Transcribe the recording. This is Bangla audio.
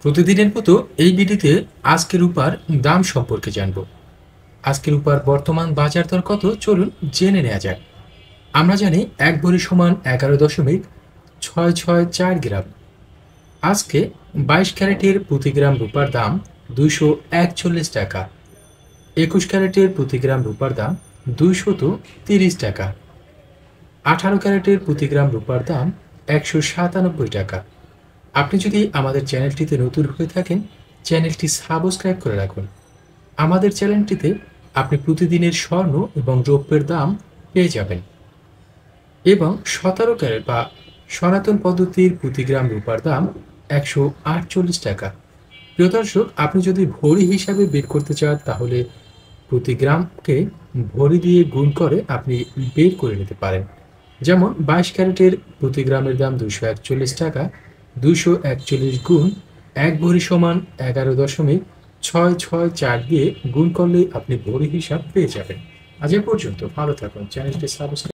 প্রতিদিনের মতো এই ভিডিওতে আজকে রূপার দাম সম্পর্কে জানব। আজকে রূপার বর্তমান বাজার দর কত চলুন জেনে নেওয়া যাক। আমরা জানি ১ ভরি সমান ১১.৬৬৪ গ্রাম। আজকে ২২ ক্যারেটের প্রতি গ্রাম রূপার দাম ২৪১ টাকা। ২১ ক্যারেটের প্রতি গ্রাম রূপার দাম ২৩০ টাকা। ১৮ ক্যারেটের প্রতি গ্রাম রূপার দাম ১৯৭ টাকা। আপনি যদি আমাদের চ্যানেলটিতে নতুন হয়ে থাকেন, চ্যানেলটি সাবস্ক্রাইব করে রাখুন। আমাদের চ্যানেলটিতে আপনি প্রতিদিনের স্বর্ণ এবং রৌপ্যের দাম পেয়ে যাবেন। এবং ১৭ ক্যারেট বা সনাতন পদ্ধতির প্রতি গ্রাম রূপার দাম ১৪৮ টাকা। প্রিয় দর্শক, আপনি যদি ভরি হিসাবে বের করতে চান তাহলে প্রতি গ্রামকে ভরি দিয়ে গুণ করে আপনি বের করে নিতে পারেন। যেমন ২২ ক্যারেটের প্রতি গ্রামের দাম ২৪১ টাকা। ২৪১ গুণ ১ ভরি সমান ১১.৬৬৪ দিয়ে গুণ করলে আপনি ভরি হিসাব পেয়ে যাবেন। আজ এ পর্যন্ত, ভালো থাকুন, চ্যানেলটি সাবস্ক্রাইব